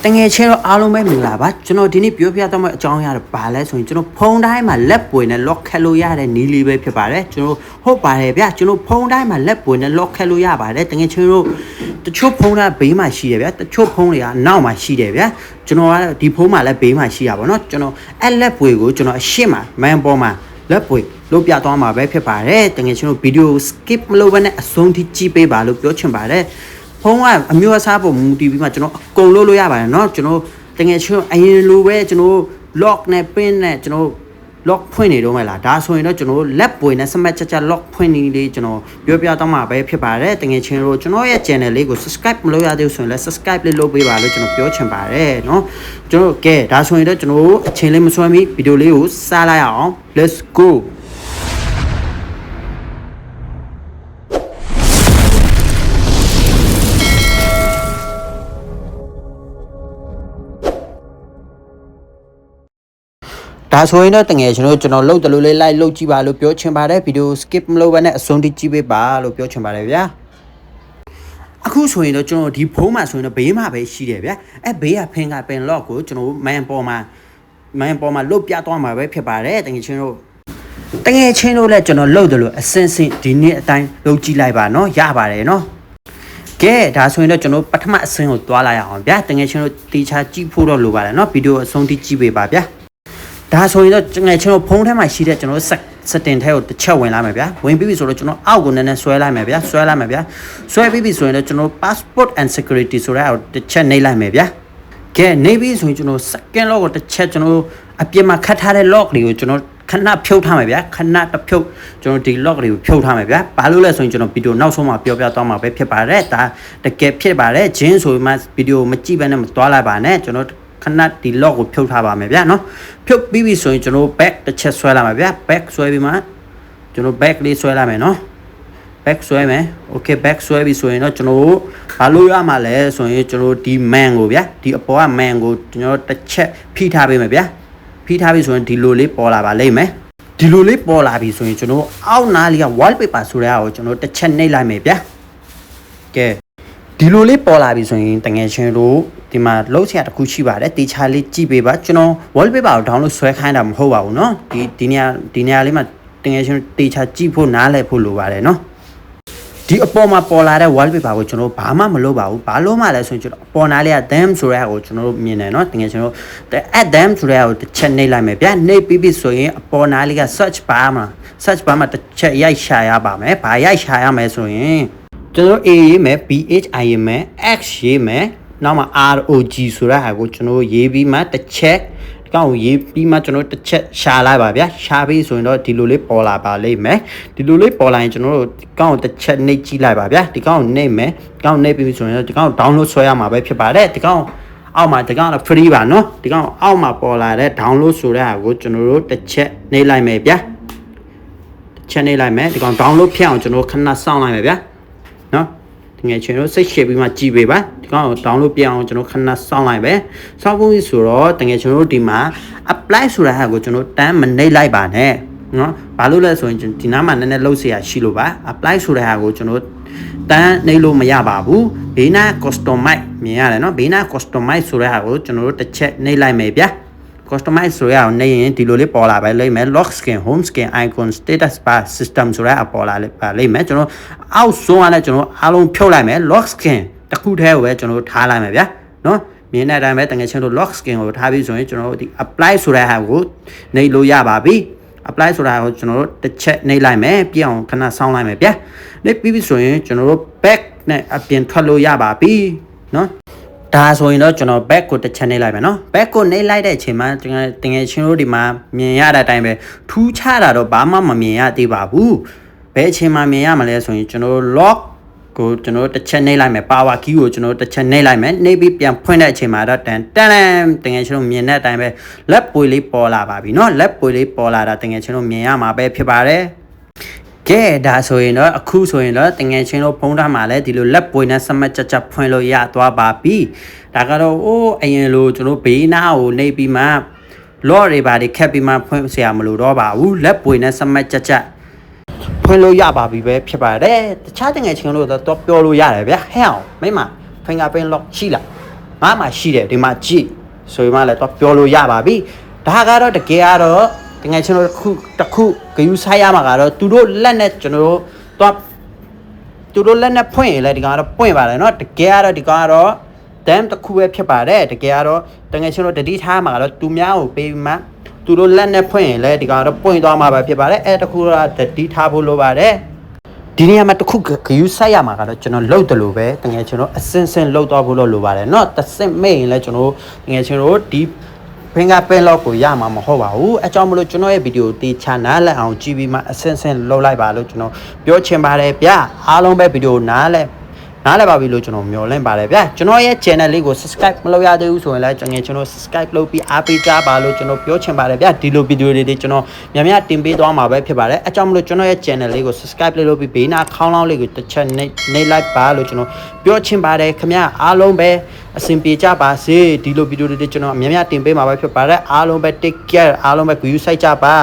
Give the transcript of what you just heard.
တငယ်ချင်းတို့အားလုံးပဲမင်္ဂလာပါကျွန်တော်ဒီနေ့ပြောပြတော့မယ့်အကြောင်းအရာတော့ဘာလဲဆိုရင်ကျွန်တော်ဖုန်းတိုင်းမှာလက်ပွေနဲ့ lock ခတ်လို့ရတဲ့နီးလေးပဲဖြစ်ပါတယ်ကျွန်တော်ဟုတ်ပါတယ်ဗျကျွန်တော်ဖုန်းတိုင်းမှာလက်ပွေနဲ့ lock ခတ်လို့ရပါတယ်တငယ်ချင်းတို့တချို့ဖုန်းတိုင်းဘေးမှာရှိတယ်ဗျတချို့ဖုန်းတွေကနောက်မှာရှိတယ်ဗျကျွန်တော်ကဒီဖုန်းမှာလည်းဘေးမှာရှိရပါတော့ကျွန်တော်အဲ့လက်ပွေကိုကျွန်တော်အရှင်းမှာ man ပေါ်မှာလက်ပွေလို့ပြသွားမှာပဲဖြစ်ပါတယ်တငယ်ချင်းတို့ဗီဒီယို skip မလုပ်ဘဲနဲ့အဆုံးထိကြည့်ပေးပါလို့ပြောချင်ပါတယ်ဖုန်းကအမျိုးအစားပုံမူတည်ပြီးမှကျွန်တော်အကုန်လုပ်လို့ရပါတယ်เนาะကျွန်တော်တကယ်ချင်းအရင်လိုပဲကျွန်တော် lock နဲ့ pin နဲ့ကျွန်တော် lock ဖွင့်နေတော့မလားဒါဆိုရင်တော့ကျွန်တော်လက်ပွေနဲ့စမတ်ချက်ချက် lock ဖွင့်နေလေးကျွန်တော်ပြောပြတော့မှာပဲဖြစ်ပါတယ်တကယ်ချင်းတို့ကျွန်တော်ရဲ့ channel လေးကို subscribe မလုပ်ရသေးဘူးဆိုရင်လည်း subscribe လေးလုပ်ပေးပါလို့ကျွန်တော်ပြောချင်ပါတယ်เนาะကျွန်တော်ကဲဒါဆိုရင်တော့ကျွန်တော်အချိန်လေးမဆွဲမီဗီဒီယိုလေးကိုစလိုက်အောင် let's goဒါဆိုရင်တော့တကယ်ကျွန်တော်လှုပ်တယ်လို့လေး like လုပ်ကြည့်ပါလို့ပြောချင်ပါတယ်ဗီဒီယို skip မလုပ်ဘဲနဲ့အဆုံးထိကြည့်ပေးပါလို့ပြောချင်ပါတယ်ဗျာအခုဆိုရင်တော့ကျွန်တော်ဒီဖုန်းမှာဆိုရင်တော့ဘေးမှာပဲရှိတယ်ဗျာအဲ့ဘေးကဖင်ကပင် lock ကိုကျွန်တော်မန်ပေါ်မှာလုတ်ပြသွားမှာပဲဖြစ်ပါတယ်တကယ်ချင်းတို့လည်းကျွန်တော်လှုပ်တယ်လို့အစင်ဒီနေ့အတိုင်းလုပ်ကြည့်လိုက်ပါနော်ရပါတယ်နော်ကဲဒါဆိုရင်တော့ကျွန်တော်ပထမအစင်ကိုတွားလိုက်အောင်ဗျာတကယ်ချင်းတို့တေချာကြည့်ဖို့တော့လိုပါတယ်နော်ဗီဒီယိုအဆုံးထိကြည့်ပေးပါဗျာဒါဆိုရင်တော့ငယ်ချင်းတို့ဖုန်းထဲမှာရှိတဲ့ကျွန်တော်setting ထဲကိုတစ်ချက်ဝင်လာမယ်ဗျာဝင်ပြီးပြီဆိုတော့ကျွန်တော်အောက်ကိုနည်းနည်းဆွဲလိုက်မယ်ဗျာဆွဲပြီးပြီဆိုရင်တော့ကျွန်တော် passport and security ဆိုတဲ့အောက်တစ်ချက်နှိပ်လိုက်မယ်ဗျာကဲနှိပ်ပြီးဆိုရင်ကျွန်တော် second lock ကိုတစ်ချက်ကျွန်တော်အပြင်မှာခတ်ထားတဲ့ lock တွေကိုကျွန်တော်ခဏဖြုတ်ထားမယ်ဗျာခဏတစ်ဖြုတ်ကျွန်တော်ဒီ lock တွေကိုဖြုတ်ထားမယ်ဗျာဘာလို့လဲဆိုရင်ကျွန်တော်ဗီဒီယိုနောက်ဆုံးမှာပြောပြသွားမှာပဲဖြစ်ပါတယ်ဒါတကယ်ဖြစ်ပါတယ်ဂျင်းဆိုမှဗီဒီယိုမကြည့်ဘဲနဲ့မသွားလိုက်ပါနဲ့ကျွန်တော်ခဏဒီ lock ကိုဖြုတ်ထားပါမယ်ဗျာနော်ဖြုတ်ပြီးပြီဆိုရင်ကျွန်တော် back တစ်ချက်ဆွဲလာမှာဗျာ back ဆွဲပြီးမှကျွန်တော် back လေးဆွဲလာမယ်နော် back ဆွဲမယ် okay back ဆွဲပြီးဆိုရင်တော့ကျွန်တော်ဘာလို့ရမှာလဲဆိုရင်ကျွန်တော်ဒီ man ကိုဗျာဒီအပေါ်က man ကိုကျွန်တော်တစ်ချက်ဖိထားပေးမယ်ဗျာဖိထားပြီးဆိုရင်ဒီလိုလေးပေါ်လာပါလိမ့်မယ်ဒီလိုလေးပေါ်လာပြီဆိုရင်ကျွန်တော်အောက်နားလေးက wallpaper ဆိုတဲ့ဟာကိုကျွန်တော်တစ်ချက်နှိပ်လိုက်မယ်ဗျာကဲဒီလိုလေးပေါ်လာပြီဆိုရင်တကယ်ချင်းတို့ဒီမှာလုံးဆရာတစ်ခုရှိပါတယ်တေချာလေးကြည့်ပေးပါကျွန်တော် wallpaper ကို download ဆွဲခိုင်းတာမဟုတ်ပါဘူးเนาะဒီနေရာလေးမှာတကယ်ချင်းတေချာကြည့်ဖို့နားလည်ဖို့လိုပါတယ်เนาะဒီအပေါ်မှာပေါ်လာတဲ့ wallpaper ကိုကျွန်တော်ဘာမှမလုပ်ပါဘူးဘာလို့မှလဲဆိုရင်ကျွန်တော်အပေါ်နားလေးက them ဆိုတဲ့ဟာကိုကျွန်တော်တို့မြင်တယ်เนาะတကယ်ကျွန်တော် them ဆိုတဲ့ဟာကိုတစ်ချက်နှိပ်လိုက်မယ်ဗျာနှိပ်ပြီးပြီဆိုရင်အပေါ်နားလေးက search bar မှာတစ်ချက်ရိုက်ရှာရပါမယ်ဘာရိုက်ရှာရမယ်ဆိုရင်ကျွန်တော် A ရေးမယ် BHI ရေးမယ် X ရေးမယ်နောက်မှာ ROG ဆိုတဲ့ဟာကိုကျွန်တော်ရေးပြီးမှတစ်ချက်ဒီကောင်ကိုရေးပြီးမှကျွန်တော်တစ်ချက်ရှာလိုက်ပါဗျာရှာပြီးဆိုရင်တော့ဒီလိုလေးပေါ်လာပါလိမ့်မယ်ဒီလိုလေးပေါ်လာရင်ကျွန်တော်တို့ဒီကောင်ကိုတစ်ချက်နှိပ်ကြည့်လိုက်ပါဗျာဒီကောင်ကိုနှိပ်မယ်ဒီကောင်နှိပ်ပြီးဆိုရင်တော့ဒီကောင်ကို download ဆွဲရမှာပဲဖြစ်ပါတယ်ဒီကောင်အောက်မှာဒီကောင်က free ပါနော်ဒီကောင်အောက်မှာပေါ်လာတဲ့ download ဆိုတဲ့ဟာကိုကျွန်တော်တို့တစ်ချက်နှိပ်လိုက်မယ်ဗျာတစ်ချက်နှိပ်လိုက်မယ်ဒီကောင် download ဖြစ်အောင်ကျွန်တော်ခဏစောင့်လိုက်မယ်ဗျာနော်တကယ်ချင်းတို့စိတ်ရှည်ပြီးမှကြည့်ပေးပါဒီကောင်ကို download ပြအောင်ကျွန်တော်ခဏစောင့်လိုက်ပဲစောင့်ဖို့ဆိုတော့တကယ်ကျွန်တော်တို့ဒီမှာ apply ဆိုတဲ့ဟာကိုကျွန်တော်တန်းမနှိပ်လိုက်ပါနဲ့နော်ဘာလို့လဲဆိုရင်ဒီနားမှာနည်းနည်းလှုပ်เสียရှိလို့ပါ apply ဆိုတဲ့ဟာကိုကျွန်တော်တန်းနှိပ်လို့မရပါဘူးဘေးနာ customize မြင်ရတယ်နော်ဘေးနာ customize ဆိုတဲ့ဟာကိုကျွန်တော်တို့တစ်ချက်နှိပ်လိုက်မယ်ဗျာcustomize ဆိုရအောင်နေရင်ဒီလိုလေးပေါ်လာပါလိမ့်မယ် lock skin home skin icon status bar system ဆိုရအပေါ်လာပါလိမ့်မယ်ကျွန်တော်အောက်ဆုံးကလည်းကျွန်တော်အားလုံးဖြုတ်လိုက်မယ် lock skin တစ်ခုတည်းကိုပဲကျွန်တော်ထားလိုက်မယ်ဗျာနော်မြင်တဲ့အတိုင်းပဲတကယ်ချင်းတို့ lock skin ကိုထားပြီးဆိုရင်ကျွန်တော်ဒီ apply ဆိုတဲ့ဟာကိုနှိပ်လို့ရပါပြီ apply ဆိုတာကိုကျွန်တော်တို့တစ်ချက်နှိပ်လိုက်မယ်ပြအောင်ခဏစောင့်လိုက်မယ်ဗျာနှိပ်ပြီးပြီဆိုရင်ကျွန်တော်တို့ back နဲ့အပြင်ထွက်လို့ရပါပြီနော်ဒါဆိုရင်တော့ကျွန်တော် back ကိုတစ်ချက်နှိပ်လိုက်မယ်နော် back ကိုနှိပ်လိုက်တဲ့အချိန်မှာတကယ်ချင်းတို့ဒီမှာမြင်ရတဲ့အတိုင်းပဲထူးခြားတာတော့ဘာမှမမြင်ရသေးပါဘူးဘယ်အချိန်မှာမြင်ရမလဲဆိုရင်ကျွန်တော် lock ကိုကျွန်တော်တစ်ချက်နှိပ်လိုက်မယ် power key ကိုကျွန်တော်တစ်ချက်နှိပ်လိုက်မယ်နှိပ်ပြီးပြန်ဖွင့်တဲ့အချိန်မှာတော့တန်တကယ်ချင်းတို့မြင်တဲ့အတိုင်းပဲလက်ပွေလေးပေါ်လာပါပြီနော်လက်ပွေလေးပေါ်လာတာတကယ်ချင်းတို့မြင်ရမှာပဲဖြစ်ပါတယ်ကဲဒါဆိုရင်တော့အခုဆိုရင်တော့တငယ်ချင်းတို့ဖုန်းထားမှာလဲဒီလိုလက်ပွေနဲ့စမတ်ချက်ဖွင့်လို့ရသွားပါပြီဒါကတော့အရင်လိုကျွန်တော်ဘေးနားကိုနှိပ်ပြီးမှ လော့တွေပါတွေခက်ပြီးမှဖွင့်เสียမလို့တော့ပါဘူးလက်ပွေနဲ့စမတ်ချက်ဖွင့်လို့ရပါပြီပဲဖြစ်ပါတယ်တခြားတငယ်ချင်းတို့တော့ပြောလို့ရတယ်ဗျာဟဲ့အောင်မိမ fingerprint lock ရှိလား ငါမှရှိတယ်ဒီမှာကြည့်ဆိုရင်မှလည်းတော့ပြောလို့ရပါပြီဒါကတော့တကယ်ကတော့တကယ်ကျွန်တော်တစ်ခုဂယူဆိုင်ရမှာကတော့သူတို့လက်နဲ့ကျွန်တော်တို့တော့သူတို့လက်နဲ့ဖွင့်ရင်လည်းဒီကောင်ကတော့ပွင့်ပါတယ်เนาะတကယ်ကတော့ဒီကောင်ကတော့ဒမ်တစ်ခုပဲဖြစ်ပါတယ်တကယ်ကတော့တကယ်ကျွန်တော်တတိထားမှာကတော့သူများကိုပေးမှသူတို့လက်နဲ့ဖွင့်ရင်လည်းဒီကောင်ကတော့ပွင့်သွားမှာပဲဖြစ်ပါတယ်အဲ့တခုကတတိထားဖို့လိုပါတယ်ဒီနေရာမှာတစ်ခုဂယူဆိုင်ရမှာကတော့ကျွန်တော်လှုပ်တယ်လို့ပဲတကယ်ကျွန်တော်အစင်စင်လှုပ်သွားဖို့လိုပါတယ်เนาะတစ်စင်မိတ်ရင်လည်းကျွန်တော်တကယ်ကျွန်တော်ဒီfingerprint လောက်ကိုရမှာမဟုတ်ပါဘူးအကြောင်းမလို့ကျွန်တော်ရဲ့ဗီဒီယိုတေချာနားလည်အောင်ကြည့်ပြီးမှအစင်စင်လှုပ်လိုက်ပါလို့ကျွန်တော်ပြောချင်ပါတယ်ဗျအားလုံးပဲဗီဒီယိုနားလည်ပါပြီလို့ကျွန်တော်မျှော်လင့်ပါတယ်ဗျကျွန်တော်ရဲ့ channel လေးကို subscribe မလုပ်ရသေးဘူးဆိုရင်လည်းကျွန်တော် subscribe လုပ်ပြီးအားပေးကြပါလို့ကျွန်တော်ပြောချင်ပါတယ်ဗျဒီလိုဗီဒီယိုတွေကျွန်တော်များများတင်ပေးသွားမှာပဲဖြစ်ပါတယ်အကြောင်းမလို့ကျွန်တော်ရဲ့ channel လေးကို subscribe လုပ်ပြီးဘေးနားခေါင်းလောင်းလေးကိုတစ်ချက်နှိပ်လိုက်ပါလို့ကျွန်တော်ပြောချင်ပါတယ်ခင်ဗျအားလုံးပဲအဆင်ပြေကြပါစေဒီလိုဗီဒီယိုတွေကျွန်တော်များများတင်ပေးမှာပဲဖြစ်ပါတယ်အားလုံးပဲ take care အားလုံးပဲ view စိုက်ကြပါ